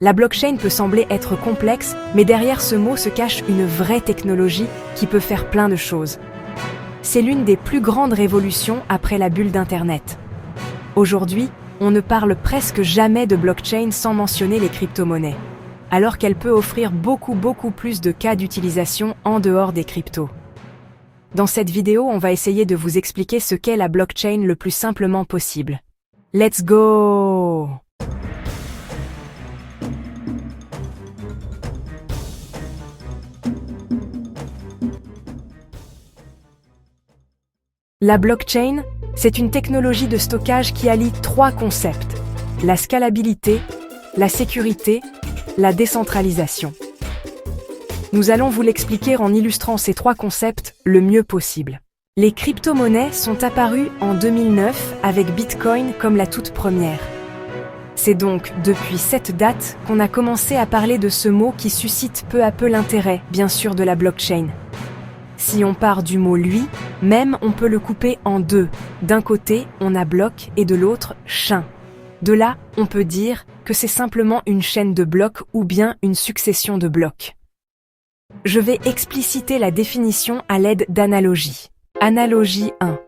La blockchain peut sembler être complexe, mais derrière ce mot se cache une vraie technologie qui peut faire plein de choses. C'est l'une des plus grandes révolutions après la bulle d'Internet. Aujourd'hui, on ne parle presque jamais de blockchain sans mentionner les crypto-monnaies, alors qu'elle peut offrir beaucoup plus de cas d'utilisation en dehors des cryptos. Dans cette vidéo, on va essayer de vous expliquer ce qu'est la blockchain le plus simplement possible. Let's go! La blockchain, c'est une technologie de stockage qui allie trois concepts: la scalabilité, la sécurité, la décentralisation. Nous allons vous l'expliquer en illustrant ces trois concepts le mieux possible. Les crypto-monnaies sont apparues en 2009 avec Bitcoin comme la toute première. C'est donc depuis cette date qu'on a commencé à parler de ce mot qui suscite peu à peu l'intérêt, bien sûr, de la blockchain. Si on part du mot lui-même, on peut le couper en deux. D'un côté, on a bloc et de l'autre, chain. De là, on peut dire que c'est simplement une chaîne de blocs ou bien une succession de blocs. Je vais expliciter la définition à l'aide d'analogies. Analogie 1.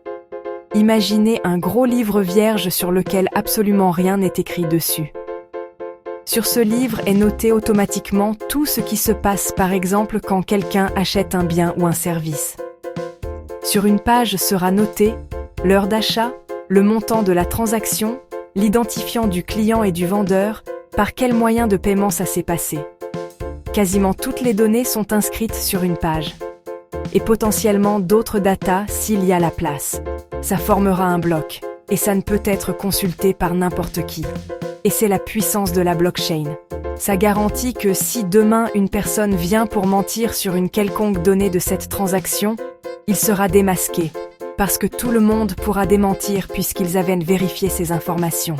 Imaginez un gros livre vierge sur lequel absolument rien n'est écrit dessus. Sur ce livre est noté automatiquement tout ce qui se passe, par exemple quand quelqu'un achète un bien ou un service. Sur une page sera noté l'heure d'achat, le montant de la transaction, l'identifiant du client et du vendeur, par quel moyen de paiement ça s'est passé. Quasiment toutes les données sont inscrites sur une page. Et potentiellement d'autres datas s'il y a la place. Ça formera un bloc, et ça ne peut être consulté par n'importe qui. Et c'est la puissance de la blockchain. Ça garantit que si demain une personne vient pour mentir sur une quelconque donnée de cette transaction, il sera démasqué, parce que tout le monde pourra démentir puisqu'ils avaient vérifié ces informations.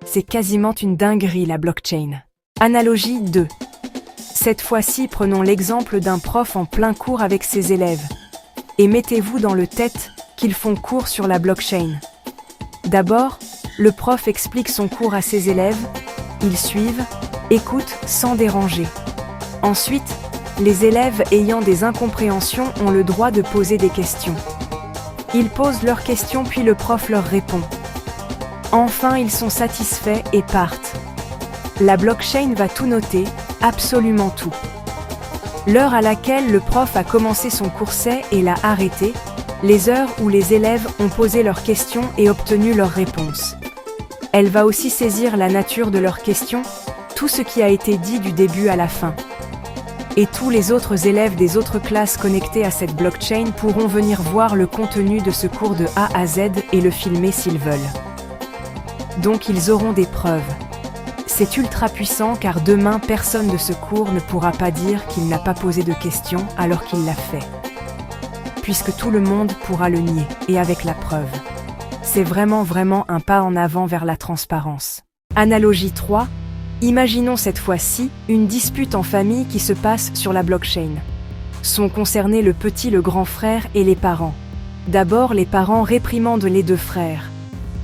C'est quasiment une dinguerie la blockchain. Analogie 2. Cette fois-ci, prenons l'exemple d'un prof en plein cours avec ses élèves. Et mettez-vous dans le tête qu'ils font cours sur la blockchain. D'abord, le prof explique son cours à ses élèves, ils suivent, écoutent sans déranger. Ensuite, les élèves ayant des incompréhensions ont le droit de poser des questions. Ils posent leurs questions puis le prof leur répond. Enfin, ils sont satisfaits et partent. La blockchain va tout noter, absolument tout. L'heure à laquelle le prof a commencé son cours et l'a arrêté, les heures où les élèves ont posé leurs questions et obtenu leurs réponses. Elle va aussi saisir la nature de leurs questions, tout ce qui a été dit du début à la fin. Et tous les autres élèves des autres classes connectés à cette blockchain pourront venir voir le contenu de ce cours de A à Z et le filmer s'ils veulent. Donc ils auront des preuves. C'est ultra puissant car demain personne de ce cours ne pourra pas dire qu'il n'a pas posé de questions alors qu'il l'a fait. Puisque tout le monde pourra le nier, et avec la preuve. C'est vraiment un pas en avant vers la transparence. Analogie 3. Imaginons cette fois-ci une dispute en famille qui se passe sur la blockchain. Sont concernés le petit, le grand frère et les parents. D'abord, les parents réprimandent les deux frères.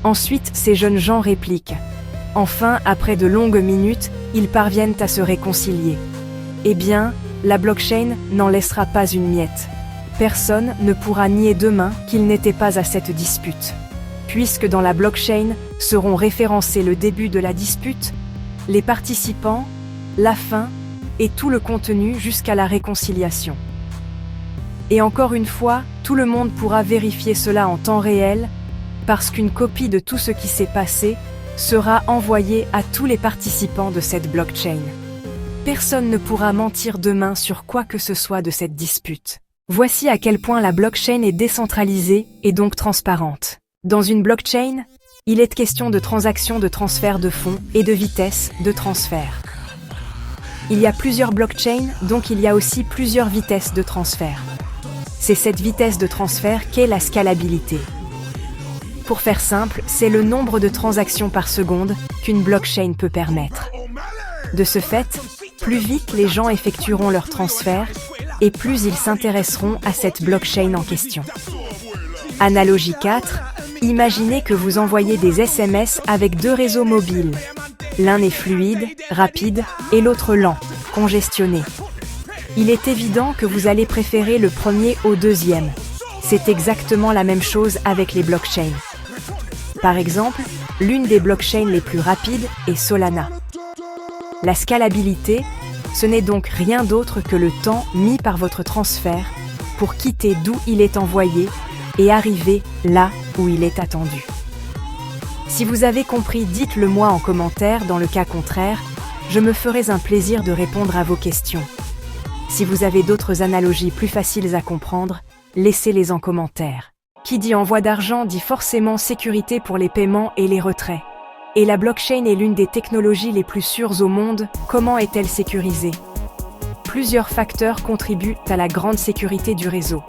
Ensuite, ces jeunes gens répliquent. Enfin, après de longues minutes, ils parviennent à se réconcilier. Eh bien, la blockchain n'en laissera pas une miette. Personne ne pourra nier demain qu'il n'était pas à cette dispute. Puisque dans la blockchain seront référencés le début de la dispute, les participants, la fin et tout le contenu jusqu'à la réconciliation. Et encore une fois, tout le monde pourra vérifier cela en temps réel, parce qu'une copie de tout ce qui s'est passé sera envoyée à tous les participants de cette blockchain. Personne ne pourra mentir demain sur quoi que ce soit de cette dispute. Voici à quel point la blockchain est décentralisée et donc transparente. Dans une blockchain, il est question de transactions de transfert de fonds et de vitesse de transfert. Il y a plusieurs blockchains, donc il y a aussi plusieurs vitesses de transfert. C'est cette vitesse de transfert qu'est la scalabilité. Pour faire simple, c'est le nombre de transactions par seconde qu'une blockchain peut permettre. De ce fait, plus vite les gens effectueront leur transfert, et plus ils s'intéresseront à cette blockchain en question. Analogie 4, imaginez que vous envoyez des SMS avec deux réseaux mobiles. L'un est fluide, rapide, et l'autre lent, congestionné. Il est évident que vous allez préférer le premier au deuxième. C'est exactement la même chose avec les blockchains. Par exemple, l'une des blockchains les plus rapides est Solana. La scalabilité, ce n'est donc rien d'autre que le temps mis par votre transfert pour quitter d'où il est envoyé et arriver là où il est attendu. Si vous avez compris, dites-le moi en commentaire. Dans le cas contraire, je me ferai un plaisir de répondre à vos questions. Si vous avez d'autres analogies plus faciles à comprendre, laissez-les en commentaire. Qui dit envoi d'argent dit forcément sécurité pour les paiements et les retraits. Et la blockchain est l'une des technologies les plus sûres au monde. Comment est-elle sécurisée? Plusieurs facteurs contribuent à la grande sécurité du réseau.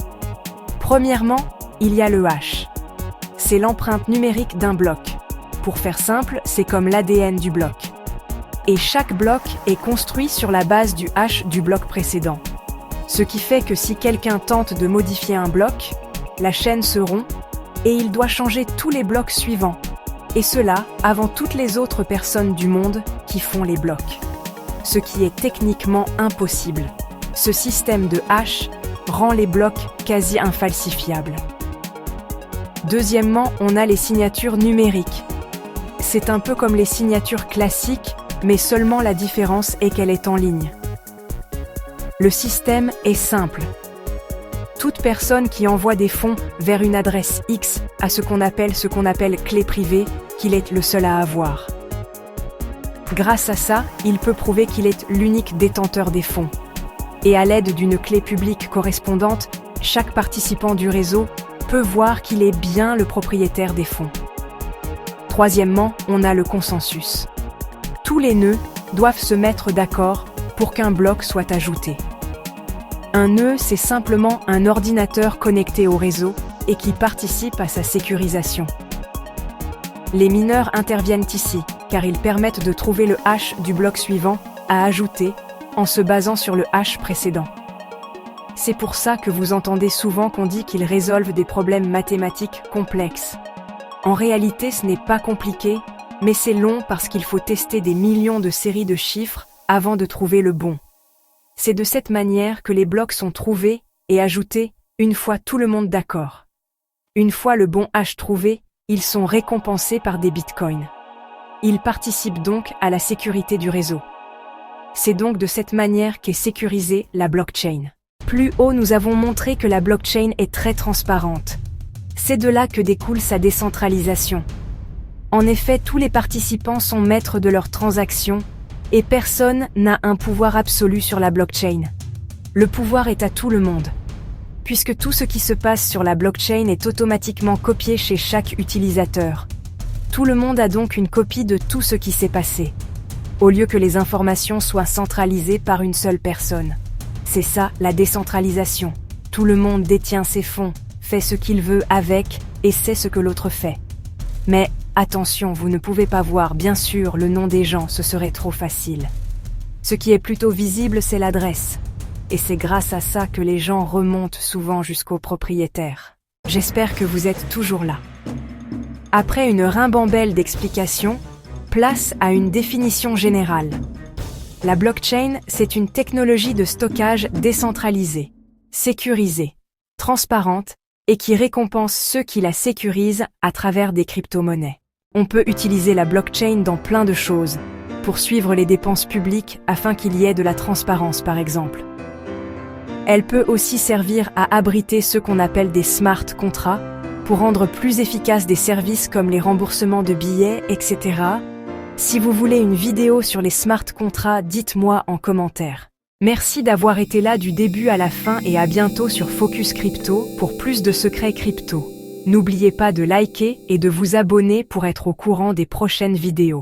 Premièrement, il y a le hash. C'est l'empreinte numérique d'un bloc. Pour faire simple, c'est comme l'ADN du bloc. Et chaque bloc est construit sur la base du hash du bloc précédent. Ce qui fait que si quelqu'un tente de modifier un bloc, la chaîne se rompt et il doit changer tous les blocs suivants. Et cela avant toutes les autres personnes du monde qui font les blocs. Ce qui est techniquement impossible. Ce système de hash rend les blocs quasi infalsifiables. Deuxièmement, on a les signatures numériques. C'est un peu comme les signatures classiques, mais seulement la différence est qu'elle est en ligne. Le système est simple. Toute personne qui envoie des fonds vers une adresse X a ce qu'on appelle clé privée, qu'il est le seul à avoir. Grâce à ça, il peut prouver qu'il est l'unique détenteur des fonds. Et à l'aide d'une clé publique correspondante, chaque participant du réseau peut voir qu'il est bien le propriétaire des fonds. Troisièmement, on a le consensus. Tous les nœuds doivent se mettre d'accord pour qu'un bloc soit ajouté. Un nœud, c'est simplement un ordinateur connecté au réseau et qui participe à sa sécurisation. Les mineurs interviennent ici, car ils permettent de trouver le hash du bloc suivant à ajouter en se basant sur le hash précédent. C'est pour ça que vous entendez souvent qu'on dit qu'ils résolvent des problèmes mathématiques complexes. En réalité, ce n'est pas compliqué, mais c'est long parce qu'il faut tester des millions de séries de chiffres avant de trouver le bon. C'est de cette manière que les blocs sont trouvés et ajoutés une fois tout le monde d'accord. Une fois le bon hash trouvé, ils sont récompensés par des bitcoins. Ils participent donc à la sécurité du réseau. C'est donc de cette manière qu'est sécurisée la blockchain. Plus haut, nous avons montré que la blockchain est très transparente. C'est de là que découle sa décentralisation. En effet, tous les participants sont maîtres de leurs transactions et personne n'a un pouvoir absolu sur la blockchain. Le pouvoir est à tout le monde. Puisque tout ce qui se passe sur la blockchain est automatiquement copié chez chaque utilisateur. Tout le monde a donc une copie de tout ce qui s'est passé, au lieu que les informations soient centralisées par une seule personne. C'est ça, la décentralisation. Tout le monde détient ses fonds, fait ce qu'il veut avec et sait ce que l'autre fait. Mais attention, vous ne pouvez pas voir, bien sûr, le nom des gens, ce serait trop facile. Ce qui est plutôt visible, c'est l'adresse. Et c'est grâce à ça que les gens remontent souvent jusqu'au propriétaire. J'espère que vous êtes toujours là. Après une rimbambelle d'explications, place à une définition générale. La blockchain, c'est une technologie de stockage décentralisée, sécurisée, transparente et qui récompense ceux qui la sécurisent à travers des crypto-monnaies. On peut utiliser la blockchain dans plein de choses, pour suivre les dépenses publiques afin qu'il y ait de la transparence par exemple. Elle peut aussi servir à abriter ce qu'on appelle des smart contrats, pour rendre plus efficaces des services comme les remboursements de billets, etc. Si vous voulez une vidéo sur les smart contrats, dites-moi en commentaire. Merci d'avoir été là du début à la fin et à bientôt sur Focus Crypto pour plus de secrets crypto. N'oubliez pas de liker et de vous abonner pour être au courant des prochaines vidéos.